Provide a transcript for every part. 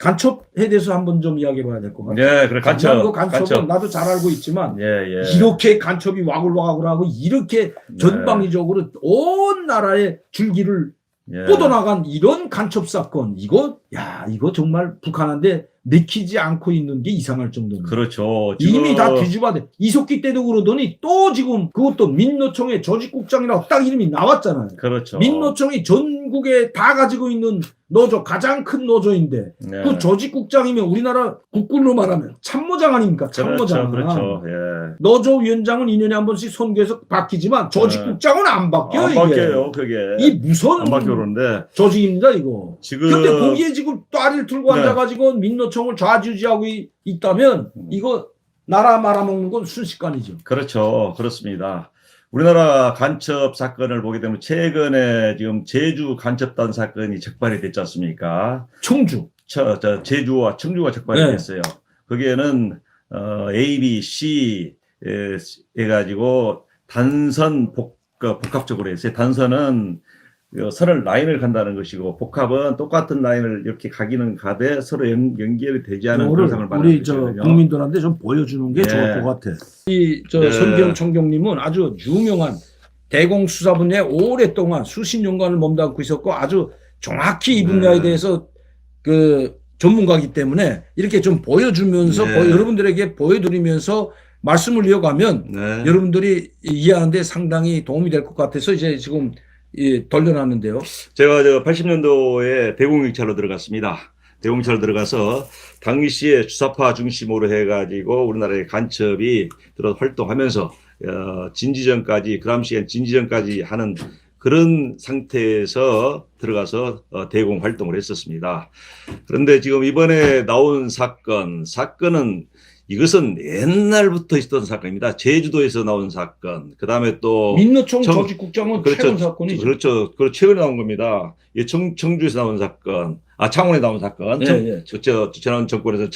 간첩에 대해서 한번 좀 이야기해봐야 될 것 같아요. 예, 그래 간첩. 간첩은 나도 잘 알고 있지만 예, 예. 이렇게 간첩이 와글와글하고 이렇게 전방위적으로 온 나라의 줄기를 예. 뻗어나간 이런 간첩 사건, 이거 정말 북한한테 내키지 않고 있는 게 이상할 정도입니다. 그렇죠. 이미 다 뒤집어대. 이석기 때도 그러더니 또 지금 그것도 민노총의 조직국장이라고 딱 이름이 나왔잖아요. 그렇죠. 민노총이 전국에 다 가지고 있는 노조, 가장 큰 노조인데 예. 그 조직국장이면 우리나라 국군으로 말하면 참모장 아닙니까? 참모장. 그렇죠. 예. 노조위원장은 2년에 한 번씩 선거에서 바뀌지만 조직국장은 안 바뀌어요. 안 이게. 바뀌어요. 그게. 이 무슨 안 바뀌어 그러는데 조직입니다 이거. 지금 근데 거기에 지금 다리를 들고 네. 앉아가지고 민노총을 좌지우지하고 있다면 이거 나라 말아먹는 건 순식간이죠. 그렇죠. 그렇습니다. 우리나라 간첩 사건을 보게 되면 최근에 지금 제주 간첩단 사건이 적발이 됐지 않습니까? 청주. 제주와 청주가 적발이 네. 됐어요. 거기에는 A, B, C 해가지고 단선 복합적으로 했어요. 단선은 선을 라인을 간다는 것이고 복합은 똑같은 라인을 이렇게 가기는 가되 서로 연결이 되지 않은 그런 상을 말하는 우리 것이거든요. 국민들한테 좀 보여주는 게 네. 좋을 것 같아. 이 네. 선경 총경님은 아주 유명한 대공수사분야에 오랫동안 수십 년간을 몸담고 있었고 아주 정확히 이 분야에 네. 대해서 그 전문가이기 때문에 이렇게 좀 보여주면서 네. 여러분들에게 보여드리면서 말씀을 이어가면 네. 여러분들이 이해하는데 상당히 도움이 될 것 같아서 이제 지금 돌려놨는데요. 제가 80년도에 대공경찰로 들어갔습니다. 대공경찰로 들어가서 당시에 주사파 중심으로 해가지고 우리나라의 간첩이 들어 활동하면서 진지전까지 그 당시엔 진지전까지 하는 그런 상태에서 들어가서 대공 활동을 했었습니다. 그런데 지금 이번에 나온 사건은 이것은 옛날부터 있었던 사건입니다. 제주도에서 나온 사건. 그 다음에 또 민노총 조직국장은 그렇죠. 최근 사건이죠. 그렇죠. 최근에 나온 겁니다. 청주에서 나온 사건, 창원에 나온 사건, 지난 정권에서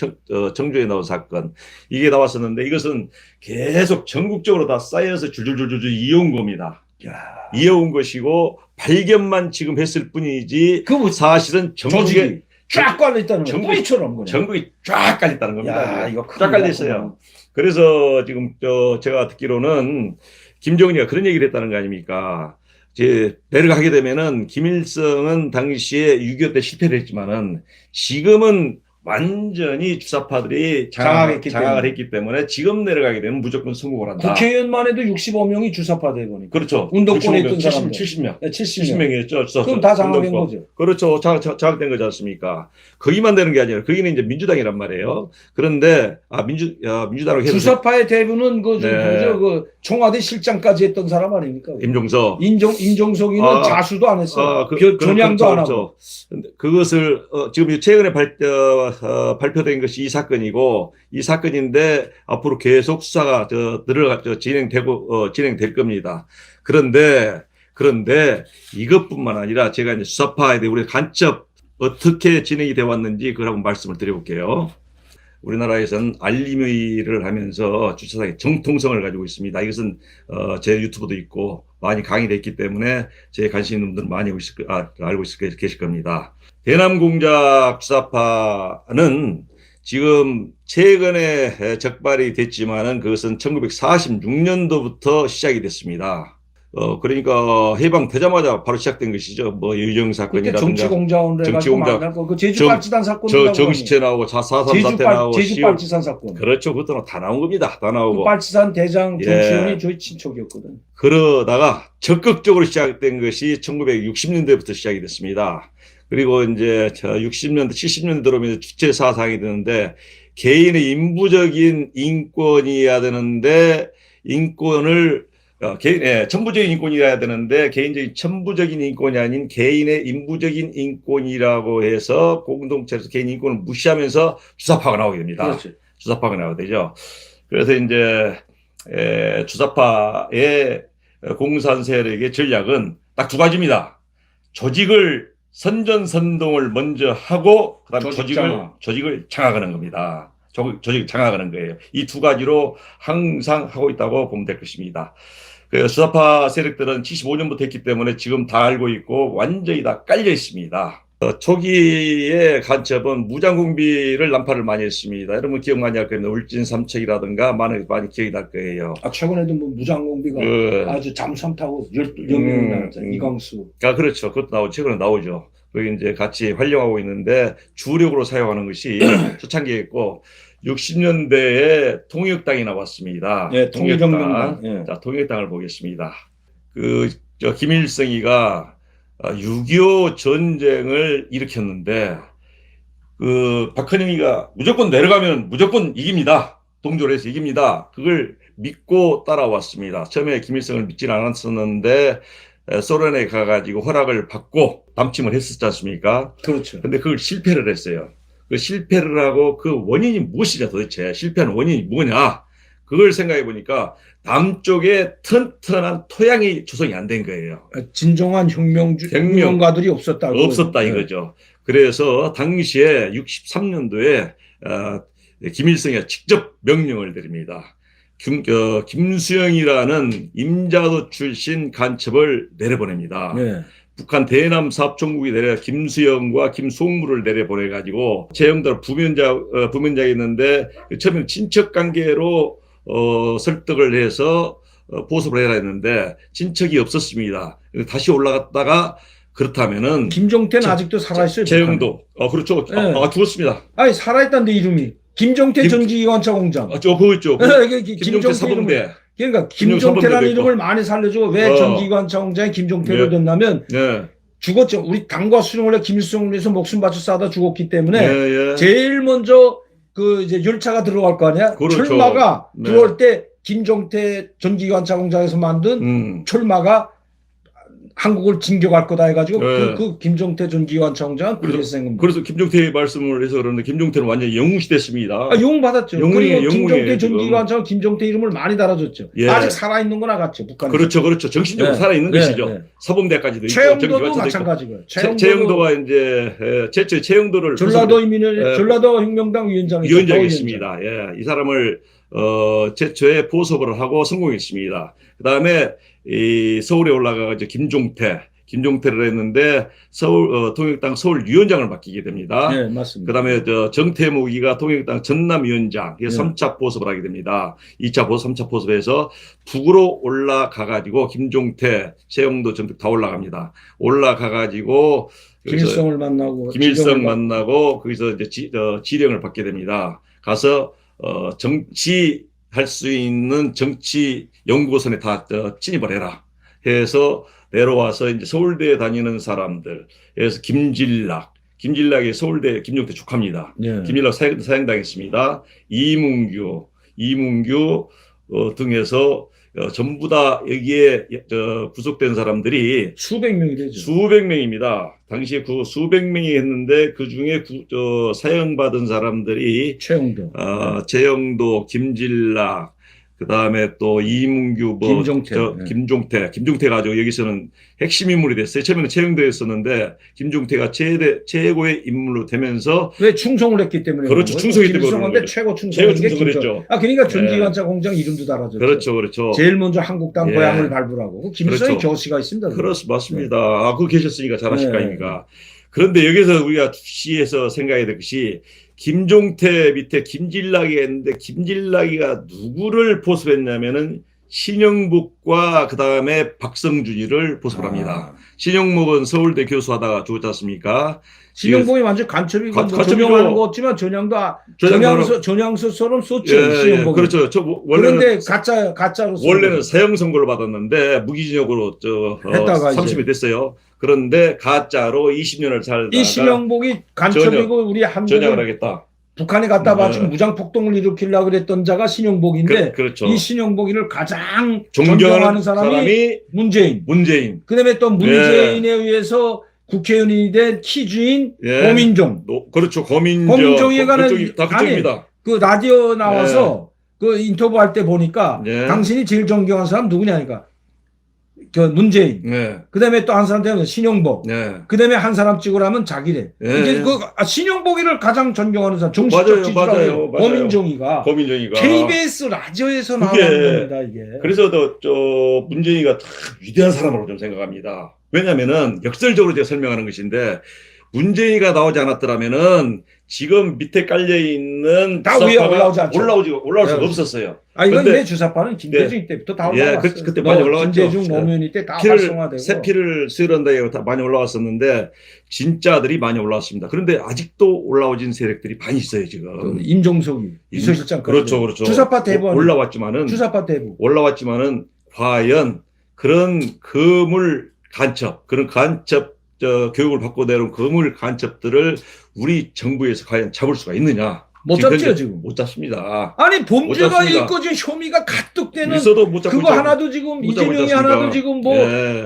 청주에 나온 사건 이게 나왔었는데 이것은 계속 전국적으로 다 쌓여서 줄줄줄줄 이어온 겁니다. 이어온 것이고 발견만 지금 했을 뿐이지 사실은 전국에 쫙 깔려있다는 거예요. 뿌리처럼 그냥. 전국이 쫙 깔려있다는 겁니다. 이거 쫙 깔려있어요. 그래서 지금 제가 듣기로는 김정은이가 그런 얘기를 했다는 거 아닙니까? 내려가게 되면은 김일성은 당시에 6.25 때 실패를 했지만은 지금은 완전히 주사파들이 장악을 했기 때문에 지금 내려가게 되면 무조건 성공을 한다. 국회의원만 해도 65명이 주사파 대거니까. 그렇죠. 운동권에 있던 사람들. 70명. 네, 70명이었죠. 그럼 다 장악된 거죠. 그렇죠. 장악된 거지 않습니까? 거기만 되는 게 아니라 거기는 이제 민주당이란 말이에요. 그런데 민주당으로 해서 주사파의 대부는 네. 청와대 실장까지 했던 사람 아닙니까? 임종석. 임종석이는 자수도 안 했어. 전향도 안 하고. 그것을 지금 최근에 발표된 것이 이 사건이고 이 사건인데 앞으로 계속 수사가 진행될 겁니다. 그런데 이것뿐만 아니라 제가 이제 수사파에 대해 우리 간첩 어떻게 진행이 되어 왔는지 그걸 한번 말씀을 드려볼게요. 우리나라에서는 알림의를 하면서 주차장의 정통성을 가지고 있습니다. 이것은 제 유튜브도 있고 많이 강의됐기 때문에 제 관심 있는 분들은 많이 알고 계실 겁니다. 대남공작 주사파는 지금 최근에 적발이 됐지만은 그것은 1946년도부터 시작이 됐습니다. 그러니까 해방되자마자 바로 시작된 것이죠. 뭐 유정 사건이라든가 정치공작원을 해가지고 그 제주빨치단 사건, 정시체 나오고 4.3 사태 나오고 제주빨치산 사건. 그렇죠. 그것도 다 나온 겁니다. 다 나오고. 그 빨치산 대장 정치원이 저희 친척이었거든. 그러다가 적극적으로 시작된 것이 1960년대부터 시작이 됐습니다. 그리고 이제 60년대, 70년대 들어오면 주체 사상이 되는데 개인의 인부적인 인권이어야 되는데 천부적인 인권이어야 되는데 개인적인 천부적인 인권이 아닌 개인의 인부적인 인권이라고 해서 공동체에서 개인 인권을 무시하면서 주사파가 나오게 됩니다. 그렇지. 주사파가 나오게 되죠. 그래서 이제 주사파의 공산 세력의 전략은 딱 두 가지입니다. 조직을 선전선동을 먼저 하고 그다음에 조직을 장악하는 겁니다. 조직을 장악하는 거예요. 이 두 가지로 항상 하고 있다고 보면 될 것입니다. 그 수사파 세력들은 75년부터 했기 때문에 지금 다 알고 있고 완전히 다 깔려 있습니다. 초기에 간첩은 무장공비를 난파를 많이 했습니다. 여러분 기억 많이 할 거예요. 울진 삼척이라든가 많이 기억이 날 거예요. 최근에도 뭐 무장공비가 아주 잠수함 타고 10명이 나왔잖아요. 이광수. 그렇죠. 그것도 최근에 나오죠. 거기 이제 같이 활용하고 있는데 주력으로 사용하는 것이 초창기였고 60년대에 통일당이 나왔습니다. 네, 통일혁명당. 네. 자, 통일당을 보겠습니다. 김일성이가 6.25 전쟁을 일으켰는데 박헌영이가 무조건 내려가면 무조건 이깁니다. 동조를 해서 이깁니다. 그걸 믿고 따라왔습니다. 처음에 김일성을 믿지는 않았었는데 소련에 가가지고 허락을 받고 남침을 했었지 않습니까? 그렇죠. 근데 그걸 실패를 했어요. 그 실패를 하고 그 원인이 무엇이냐 도대체 실패하는 원인이 뭐냐 그걸 생각해 보니까 남쪽에 튼튼한 토양이 조성이 안 된 거예요. 진정한 혁명가들이 없었다 이거죠. 그래서 당시에 63년도에 김일성이 직접 명령을 내립니다. 김수영이라는 임자도 출신 간첩을 내려보냅니다. 네. 북한 대남 사업총국이 내려 김수영과 김송무를 내려보내가지고 재형들 부면장이 있는데 처음에 친척 관계로 설득을 해서 보습을 해라 했는데 친척이 없었습니다. 다시 올라갔다가 그렇다면은 김종태는 아직도 살아있어요. 재형도 그렇죠. 네. 죽었습니다. 아니 살아있다는데 이름이 김종태 전기기관차 공장. 그거 있죠. 김종태 사범대. 그러니까 김종태라는 이름을 많이 살려주고 왜 전기기관차 공장에 김종태로 됐냐면 죽었죠. 우리 당과 수령을 해 김일성을 위해서 목숨 바쳐 싸다 죽었기 때문에 제일 먼저 그 이제 열차가 들어갈 거 아니야. 그렇죠. 철마가 들어올 때 김종태 전기기관차 공장에서 만든 철마가 한국을 진격할 거다 해가지고 그 김종태 전기기관차 공장은 그렇게 생깁니다. 그래서 김종태 말씀을 해서 그러는데 김종태는 완전히 영웅시됐습니다. 영웅 받았죠. 그리고 김종태 전기기관차는 김종태 이름을 많이 달아줬죠. 아직 살아있는 건 나갔죠. 북한에. 그렇죠. 정신적으로 살아있는 것이죠. 사범대까지도 있고. 최영도도 마찬가지고요. 최영도가 이제 최초의 최영도를 전라도 혁명당 위원장이었습니다. 이 사람을 최초에 보섭을 하고 성공했습니다. 그 다음에 서울에 올라가서 김종태를 했는데 통일당 서울위원장을 맡기게 됩니다. 네, 맞습니다. 그다음에 정태무기가 통일당 전남위원장 3차 보섭을 하게 됩니다. 2차 보섭, 3차 보섭에서 북으로 올라가가지고 김종태, 최영도 전부 다 올라갑니다. 올라가가지고 김일성 만나고 거기서 이제 지령을 받게 됩니다. 가서 정치할 수 있는 정치 연구소에 다 진입을 해라 해서 내려와서 이제 서울대에 다니는 사람들, 그래서 김진락이 서울대 김종태 축하입니다. 김진락 사형당했습니다. 이문규 등에서 전부 다 여기에 구속된 사람들이 수백 명이 되죠. 수백 명입니다. 당시에 그 수백 명이 했는데 그 중에 사형받은 사람들이 최영도, 김진락, 그 다음에 또 이문규, 김종태가 아주 여기서는 핵심 인물이 됐어요. 처음에는 최영도였었는데 김종태가 최고의 인물로 되면서 왜 충성을 했기 때문에 그렇죠. 충성이 때문에 최고 충성을 했죠. 그러니까 전기관차 공장 이름도 달아줬죠. 그렇죠. 제일 먼저 한국당 고향을 발굴하고 김일성의 겨시가 있습니다. 맞습니다. 그거 계셨으니까 잘하실 거 아닙니까? 그런데 여기서 우리가 시에서 생각해야 될 것이 김종태 밑에 김진락이 했는데 김진락이가 누구를 보습했냐면은 신영복과 그 다음에 박성준이를 보습을 합니다. 신영복은 서울대 교수하다가 죽었지 않습니까? 신영복이 완전 간첩이고 전형하는 거 없지만 전향서처럼 썼죠. 신영복이. 그렇죠. 그런데 가짜로 원래는 사형 선고를 받았는데 무기징역으로 했다가 30이 됐어요. 그런데 가짜로 20년을 살다가 이 신영복이 간첩이고 우리 전향을 하겠다. 북한에 갔다 바치고 무장폭동을 일으키려고 그랬던 자가 신영복인데 그렇죠. 이 신영복이를 가장 존경하는 사람이 문재인. 그다음에 또 문재인에 의해서 국회의원이 된 키주인 고민종. 그렇죠. 고민종이 그쪽입니다. 그 라디오 나와서 그 인터뷰할 때 보니까 당신이 제일 존경하는 사람 누구냐니까. 그 문재인. 그다음에 또 한 사람 되면 신용복. 그다음에 한 사람 찍으라면 자기래. 이제 신용복이를 가장 존경하는 사람 정치적 지지자예요. 고민종이가 KBS 라디오에서 나오는 겁니다, 이게. 그래서 문재인이가 참 위대한 사람으로 좀 생각합니다. 왜냐면은 역설적으로 제가 설명하는 것인데 문재인이가 나오지 않았더라면은 지금 밑에 깔려 있는 다 위에 올라오지 않죠. 올라올 수가 없었어요. 아, 이건 내 주사파는 김대중 때부터 다 올라왔어요. 그때 많이 올라왔죠. 김대중 노무현 때 다 활성화되고. 새 피를 수혈한다 이거 다 많이 올라왔었는데 진짜들이 많이 올라왔습니다. 그런데 아직도 올라오진 세력들이 많이 있어요 지금. 임종석이 비서실장까지. 그렇죠. 주사파 대부 올라왔지만은 과연 그런 거물 간첩, 그런 간첩 교육을 받고 내려온 거물 간첩들을 우리 정부에서 과연 잡을 수가 있느냐? 못 잡죠 지금. 못 잡습니다. 아니 범죄가 있고 지금 혐의가 가득되는 있어도 못 잡고 그거 하나도 지금 이재명이 하나도 지금 뭐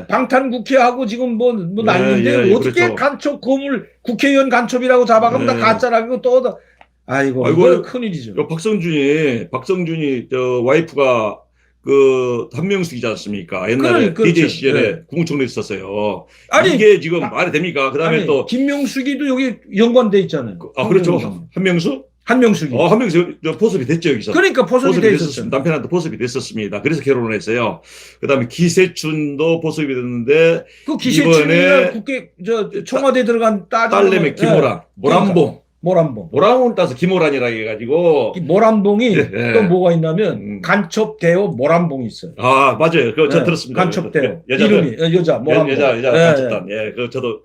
방탄국회하고 지금 뭐 난리인데 어떻게 그렇죠. 간첩 거물 국회의원 간첩이라고 잡아가면 다 가짜라고 또 아이고 이거 큰일이죠. 박성준이 와이프가 그 한명숙이지 않습니까? 옛날에 그렇죠. DJ 시절에 국무총리 있었어요. 아니 이게 지금 말이 됩니까? 그다음에 또 김명숙이도 여기 연관돼 있잖아요. 그렇죠. 한명숙이 포섭이 됐죠 여기서. 그러니까 포섭이 됐었어요. 남편한테 포섭이 됐었습니다. 그래서 결혼을 했어요. 그다음에 기세춘도 포섭이 됐는데 그 기세춘이 국회 청와대 들어간 딸내미 김호란 모란봉 따서 김호란이라 해가지고 모란봉이 또 뭐가 있냐면 간첩 대호 모란봉이 있어요. 아 맞아요. 그거 저 들었습니다. 간첩 대호 이름이 여자 모란봉. 여자 간첩단. 그 저도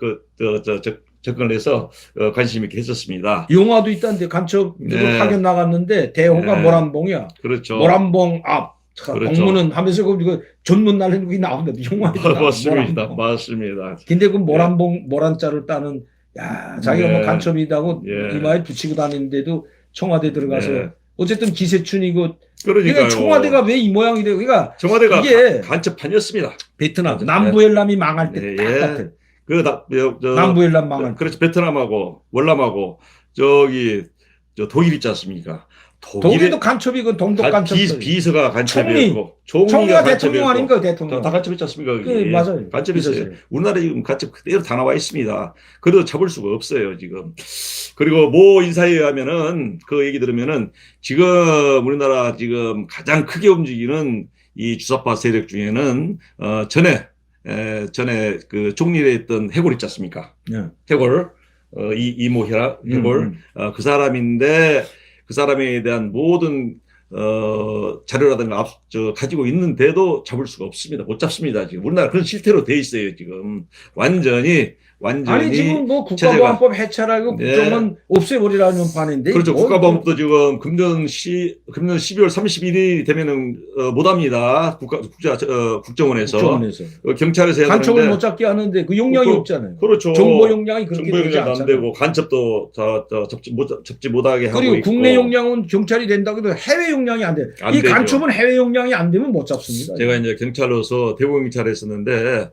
접근을 해서 관심 있게 했었습니다. 영화도 있다는데 간첩 파견 나갔는데 대호가 모란봉이야. 그렇죠. 모란봉 앞. 그렇죠. 공무는 하면서 그 전문 날리는 게 나온다. 영화에 맞습니다. 근데 그 모란자를 따는 자기가 뭐 간첩이다고 이마에 붙이고 다니는데도 청와대 들어가서 어쨌든 기세춘이고 그러니까 청와대가 왜 이 모양이 되고 그러니까 청와대가 이게 간첩판이었습니다. 베트남 남부엘람이 망할 때 똑같아. 남부엘람 망할 때. 그렇죠. 베트남하고 월남하고 독일 있지 않습니까? 독일도 간첩이고 동독 간첩. 비서가 간첩이었고 총리가 대통령 아닌가 대통령. 다 간첩했지 않습니까? 맞아요. 간첩이었어요. 우리나라에 지금 간첩 그대로 다 나와 있습니다. 그래도 잡을 수가 없어요 지금. 그리고 모 인사에 의하면은 그 얘기 들으면은 지금 우리나라 지금 가장 크게 움직이는 이 주사파 세력 중에는 전에 그 총리를 했던 해골 있지 않습니까? 해골 이모희라 해골 그 사람인데. 그 사람에 대한 모든 자료라든가 가지고 있는데도 잡을 수가 없습니다. 못 잡습니다. 지금 우리나라 그런 실태로 돼 있어요. 지금 완전히 아니 지금 뭐 국가보안법 해체라고 국정은 없애버리라는 판인데 그렇죠. 국가보안법도 지금 금년 12월 31일이 되면은 못합니다. 국정원에서 경찰에서 해야 간첩을 되는데 못 잡게 하는데 그 용량이 없잖아요. 그렇죠. 정보 용량이 그렇게 되지 않잖아요. 안 되고 간첩도 잡지 못하게 하고 그리고 있고. 국내 용량은 경찰이 된다고 해도 해외 용량이 안 돼요. 이 간첩은 해외 용량이 안 되면 못 잡습니다. 제가 이제 경찰로서 대공경찰에 있었는데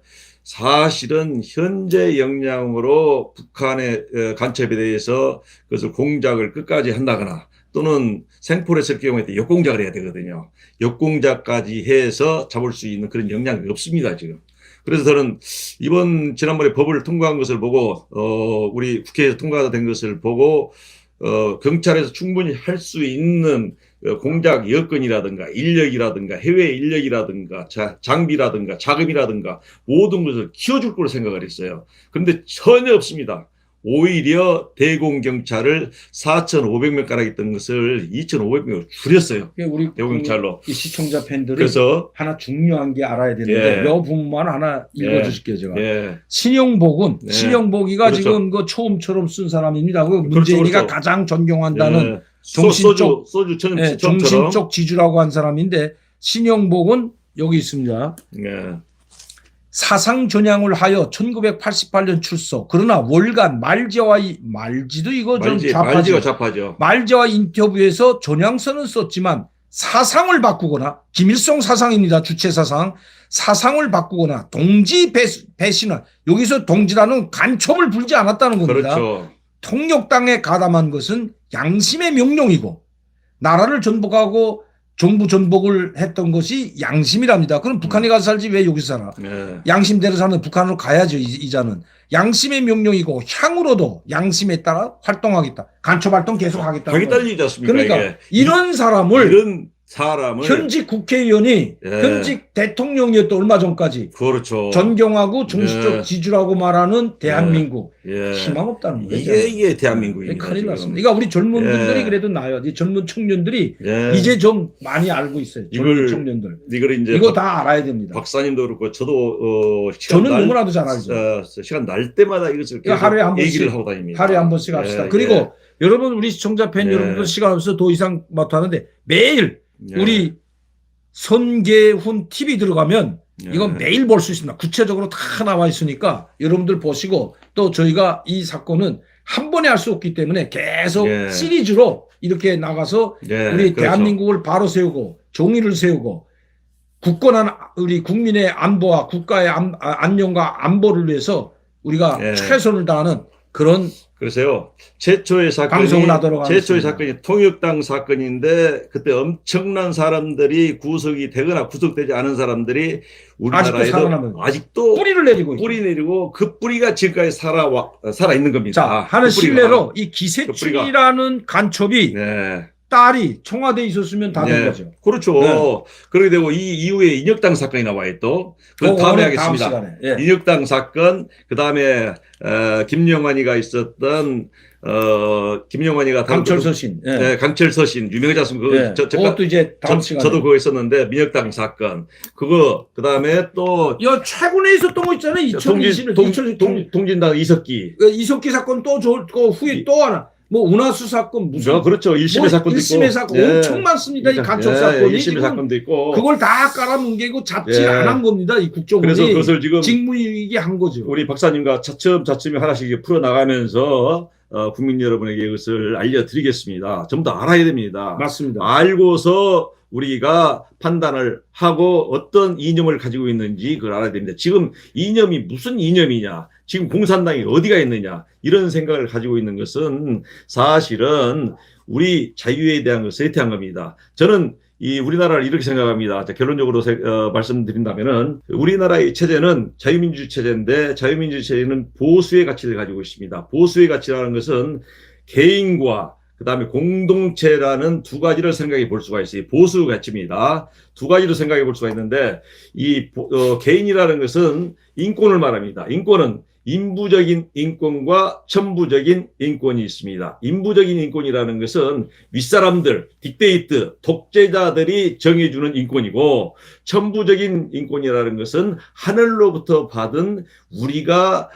사실은 현재 역량으로 북한의 간첩에 대해서 그것을 공작을 끝까지 한다거나 또는 생포를 했을 경우에 역공작을 해야 되거든요. 역공작까지 해서 잡을 수 있는 그런 역량이 없습니다, 지금. 그래서 저는 지난번에 법을 통과한 것을 보고, 우리 국회에서 통과된 것을 보고, 경찰에서 충분히 할 수 있는 공작 여건이라든가 인력이라든가 해외 인력이라든가 장비라든가 자금이라든가 모든 것을 키워줄 거로 생각을 했어요. 그런데 전혀 없습니다. 오히려 대공경찰을 4,500명가량 있던 것을 2,500명으로 줄였어요. 우리 대공경찰로. 이 시청자 팬들이 그래서 하나 중요한 게 알아야 되는데 이 부분만 하나 읽어주실게요. 제가. 신영복이가 그렇죠. 지금 그 초음처럼 쓴 사람입니다. 그 문재인이가 그렇죠. 가장 존경한다는 정신적 지주라고 한 사람인데 신영복은 여기 있습니다. 사상 전향을 하여 1988년 출소. 그러나 월간 말지도 이거 좀 좌파죠. 말지와 인터뷰에서 전향서는 썼지만 사상을 바꾸거나 김일성 사상입니다. 주체 사상을 바꾸거나 동지 배신을 여기서 동지라는 간첩을 불지 않았다는 겁니다. 그렇죠. 통역당에 가담한 것은 양심의 명령이고 나라를 전복하고 정부 전복을 했던 것이 양심이랍니다. 그럼 북한에 가서 살지 왜 여기서 살아? 양심대로 사는 북한으로 가야죠. 이자는. 양심의 명령이고 향후로도 양심에 따라 활동하겠다. 간첩 활동 계속하겠다. 하겠다는 얘기지 않습니까? 그러니까 이게. 이런 사람을 이런 사람을 현직 국회의원이 예. 현직 대통령이었던 얼마 전까지 그렇죠. 존경하고 중시적 예. 지주라고 말하는 대한민국 예. 희망 없다는 거죠. 이게 대한민국입니다. 큰일 지금. 났습니다. 그러니까 우리 젊은 분들이 예. 그래도 나요. 이 젊은 청년들이 예. 이제 좀 많이 알고 있어요. 젊은 청년들. 이걸 이제 이거 다 알아야 됩니다. 박사님도 그렇고 저도 시간 저는 날, 너무나도 잘 알죠. 시간 날 때마다 이것을 계속 하루에 한 번씩, 얘기를 하고 다닙니다. 하루에 한 번씩 합시다. 예, 그리고 예. 여러분 우리 시청자 팬 예. 여러분들 시간 없어서 더 이상 못하는데 매일 예. 우리 손계훈 TV 들어가면 예. 이건 매일 볼 수 있습니다. 구체적으로 다 나와 있으니까 여러분들 보시고 또 저희가 이 사건은 한 번에 할 수 없기 때문에 계속 예. 시리즈로 이렇게 나가서 예, 우리 그렇죠. 대한민국을 바로 세우고 정의를 세우고 굳건한 우리 국민의 안보와 국가의 안녕과 안보를 위해서 우리가 예. 최선을 다하는 그런 그래서요. 최초의 방송을 하도록 최초의 하겠습니다. 사건이 통역당 사건인데 그때 엄청난 사람들이 구속이 되거나 구속되지 않은 사람들이 우리나라에도 살아남은 아직도 뿌리를 내리고 뿌리 내리고 그 뿌리가 지금까지 살아 있는 겁니다. 자, 하는 그 뿌리가. 신뢰로 이 기세춘이라는 간첩이 네. 딸이 청와대에 있었으면 다 된 네. 거죠. 그렇죠. 네. 그렇게 되고 이 이후에 인혁당 사건이 나와요 또. 그 다음에 다음 하겠습니다. 시간에. 예. 인혁당 사건, 그 다음에 김영환이가 있었던 김영환이가 강철서신. 예. 네, 강철서신 유명하지 않습니까? 예. 그것도 이제 다음 시간에. 저도 그거 있었는데 민혁당 사건 그거 그 다음에 또 야, 최근에 있었던 거 있잖아요. 2020년 동진당 이석기. 이석기 사건 또 그 후에 또 하나. 뭐 운하수 사건 무슨 그렇죠. 1심의 뭐 사건도 1심의 있고. 사건 예. 엄청 많습니다. 이 간첩 예, 사건이 1심의 지금 사건도 있고. 그걸 다 깔아뭉개고 잡지 예. 안 한 겁니다. 이 국정원이. 그래서 그것을 지금 직무유익이 한 거죠. 우리 박사님과 차츰 하나씩 풀어나가면서 국민 여러분에게 이것을 알려드리겠습니다. 전부 다 알아야 됩니다. 맞습니다. 알고서 우리가 판단을 하고 어떤 이념을 가지고 있는지 그걸 알아야 됩니다. 지금 이념이 무슨 이념이냐, 지금 공산당이 어디가 있느냐 이런 생각을 가지고 있는 것은 사실은 우리 자유에 대한 것을 쇠퇴한 겁니다. 저는 이 우리나라를 이렇게 생각합니다. 자, 결론적으로 말씀드린다면은 우리나라의 체제는 자유민주 체제인데 자유민주 체제는 보수의 가치를 가지고 있습니다. 보수의 가치라는 것은 개인과 그다음에 공동체라는 두 가지를 생각해 볼 수가 있어요. 보수 가치입니다. 두 가지로 생각해 볼 수가 있는데 이 개인이라는 것은 인권을 말합니다. 인권은 인부적인 인권과 천부적인 인권이 있습니다. 인부적인 인권이라는 것은 윗사람들, 딕테이트, 독재자들이 정해주는 인권이고 천부적인 인권이라는 것은 하늘로부터 받은 우리가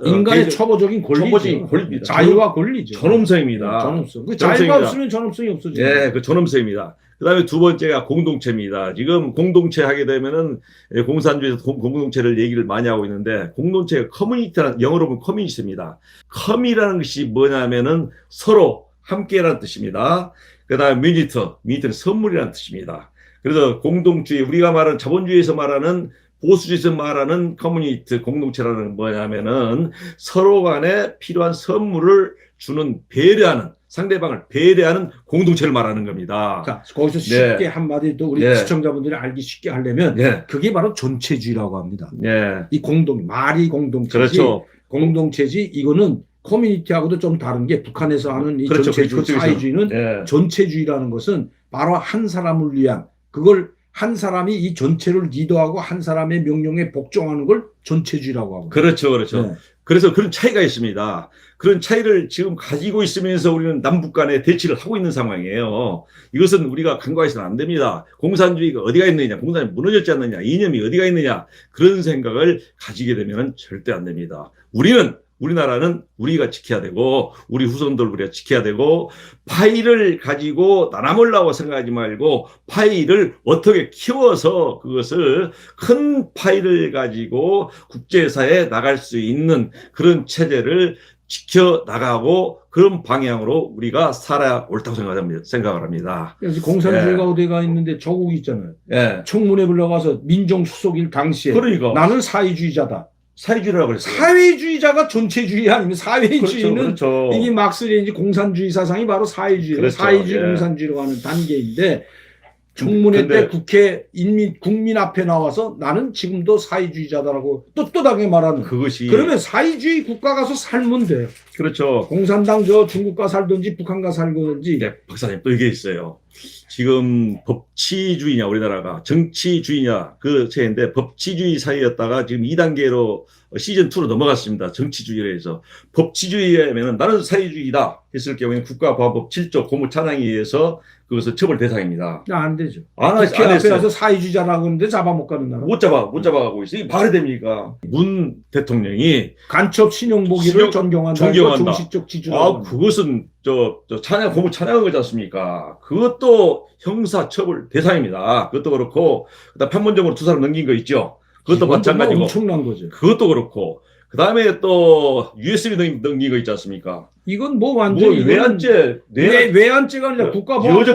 인간의 초보적인 권리죠. 권리입니다. 자유와 권리죠. 존엄성입니다. 존엄성. 그 자유가 없으면 존엄성이 없어지죠. 네, 그 존엄성입니다. 그 다음에 두 번째가 공동체입니다. 지금 공동체 하게 되면은 공산주의에서 공동체를 얘기를 많이 하고 있는데 공동체가 커뮤니티라는 영어로 보면 커뮤니티입니다. 커미라는 것이 뭐냐면은 서로 함께라는 뜻입니다. 그 다음에 미니트는 선물이라는 뜻입니다. 그래서 공동주의, 우리가 말하는 자본주의에서 말하는 보수주의에서 말하는 커뮤니티 공동체라는 뭐냐면은 서로 간에 필요한 선물을 주는 배려하는 상대방을 배려하는 공동체를 말하는 겁니다. 자, 거기서 쉽게 한마디 또 우리 시청자분들이 알기 쉽게 하려면 그게 바로 전체주의라고 합니다. 이 말이 공동체지. 그렇죠. 공동체지 이거는 커뮤니티하고도 좀 다른 게 북한에서 하는 이 전체주의, 사회주의는 전체주의라는 것은 바로 한 사람을 위한 그걸 한 사람이 이 전체를 리더하고 한 사람의 명령에 복종하는 걸 전체주의라고 하고. 그렇죠. 그래서 그런 차이가 있습니다. 그런 차이를 지금 가지고 있으면서 우리는 남북 간에 대치를 하고 있는 상황이에요. 이것은 우리가 간과해서는 안 됩니다. 공산주의가 어디가 있느냐, 공산이 무너졌지 않느냐, 이념이 어디가 있느냐, 그런 생각을 가지게 되면 절대 안 됩니다. 우리나라는 우리가 지켜야 되고 우리 후손들 우리가 지켜야 되고 파일을 가지고 나눠먹으려고 생각하지 말고 파일을 어떻게 키워서 그것을 큰 파일을 가지고 국제사회에 나갈 수 있는 그런 체제를 지켜나가고 그런 방향으로 우리가 살아야 옳다고 생각을 합니다. 그래서 공산주의가 어디가 있는데 조국이 있잖아요. 청문회 불러가서 민정수석일 당시에 그러니까. 나는 사회주의자다. 사회주의라고 그랬어요. 사회주의자가 전체주의 아니면 사회주의는 그렇죠. 이게 막스 렌지 공산주의 사상이 바로 사회주의, 그렇죠. 사회주의 공산주의로 가는 단계인데 청문회 때 국민 앞에 나와서 나는 지금도 사회주의자다라고 떳떳하게 말하는 그것이 그러면 사회주의 국가 가서 살면 돼요. 그렇죠. 공산당 중국 가 살든지 북한 가 살든지. 박사님 또 이게 있어요. 지금 법치주의냐 우리나라가 정치주의냐 그 차이인데 법치주의 사이였다가 지금 2단계로 시즌2로 넘어갔습니다. 정치주의로 해서 법치주의라면 나는 사회주의다 했을 경우에는 국가보안법 7조 고무찬양에 의해서 그것은 처벌 대상입니다. 안 되죠. 안 국회 앞에 했어요. 가서 사회주의자라고 하는데 잡아 못 가는 나라. 못 잡아가고 있어요. 이게 말이 됩니까? 문 대통령이 간첩 신용보기를 존경한다. 종식적 지주라고. 그것은 찬양 고무 찬양한 거지 않습니까? 그것도 형사 처벌 대상입니다. 그것도 그렇고 그다음 판문점으로 투사를 넘긴 거 있죠. 그것도 마찬가지고. 엄청난 거죠. 그것도 그렇고 그다음에 또 USB 넘긴 거 있지 않습니까? 이건 뭐 완전히 외환죄가 아니라 국가보안법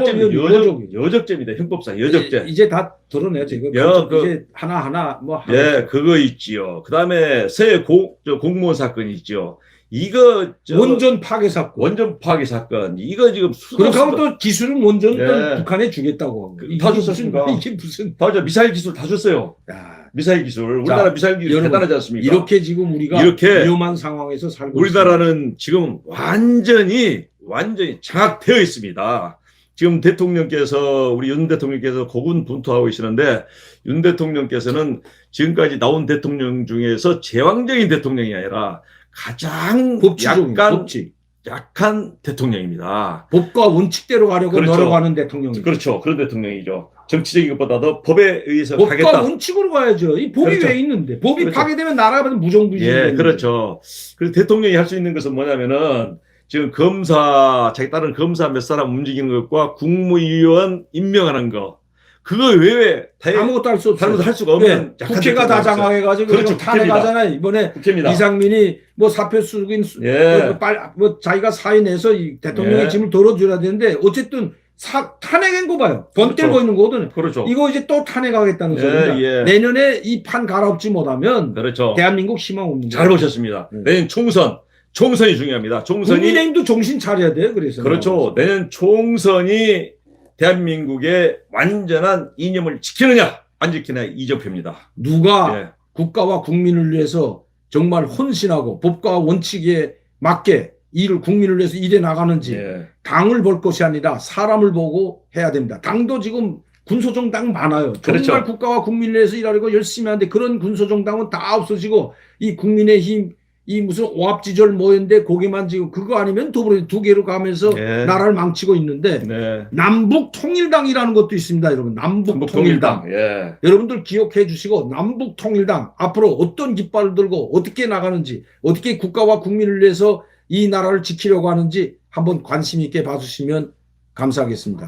여적죄입니다. 형법상 여적죄. 이제 다 드러내요 지금. 이제 하나 뭐. 그거 있지요. 그다음에 새 공무원 사건이 있죠. 이거 원전 파괴 사건. 이거 지금 그렇게 하면 또 기술은 원전 북한에 주겠다고. 다 줬습니까? 이게 무슨 미사일 기술 다 줬어요. 미사일 기술. 우리나라 미사일 기술 대단하지 않습니까? 이렇게 지금 우리가 위험한 상황에서 살고 우리나라는 지금 완전히 장악되어 있습니다. 지금 우리 윤 대통령께서 고군분투하고 계시는데 윤 대통령께서는 지금까지 나온 대통령 중에서 제왕적인 대통령이 아니라 가장 약한 대통령입니다. 법과 원칙대로 가려고 노력하는 대통령이죠. 그렇죠. 그런 대통령이죠. 정치적인 것보다도 법에 의해서 법과 가겠다. 원칙으로 가야죠. 이 법이 왜 있는데? 법이 파괴되면 나라가 무정부지죠. 그렇죠. 그래서 대통령이 할 수 있는 것은 뭐냐면은 지금 자기 다른 검사 몇 사람 움직이는 것과 국무위원 임명하는 거. 그거 외에 아무것도 할 수 없어요. 할 수가 없는 국회가 다 장악해가지고 그렇죠. 탄핵하잖아요. 이번에 국회입니다. 이상민이 뭐 사표 쓰긴 자기가 사인해서 이 대통령의 짐을 덜어줘야 되는데 어쨌든 탄핵한 거 봐요. 번떼고 있는 거거든요. 그렇죠. 이거 이제 또 탄핵하겠다는 소리입니다. 내년에 이 판 갈아엎지 못하면 대한민국 희망 없는 거예요. 잘 보셨습니다. 내년 총선이 중요합니다. 국민의힘도 정신 차려야 돼요. 그래서 그렇죠. 내년 총선이 대한민국의 완전한 이념을 지키느냐 안 지키느냐 이정표입니다. 누가 국가와 국민을 위해서 정말 헌신하고 법과 원칙에 맞게 국민을 위해서 일해 나가는지 당을 볼 것이 아니라 사람을 보고 해야 됩니다. 당도 지금 군소정당 많아요. 정말 국가와 국민을 위해서 일하려고 열심히 하는데 그런 군소정당은 다 없어지고 이 국민의힘 이 무슨 오합지졸 모였는데 거기만 지금 그거 아니면 두 개로 가면서 나라를 망치고 있는데 남북통일당이라는 것도 있습니다. 여러분 남북통일당 여러분들 기억해 주시고 남북통일당 앞으로 어떤 깃발을 들고 어떻게 나가는지 어떻게 국가와 국민을 위해서 이 나라를 지키려고 하는지 한번 관심 있게 봐주시면 감사하겠습니다.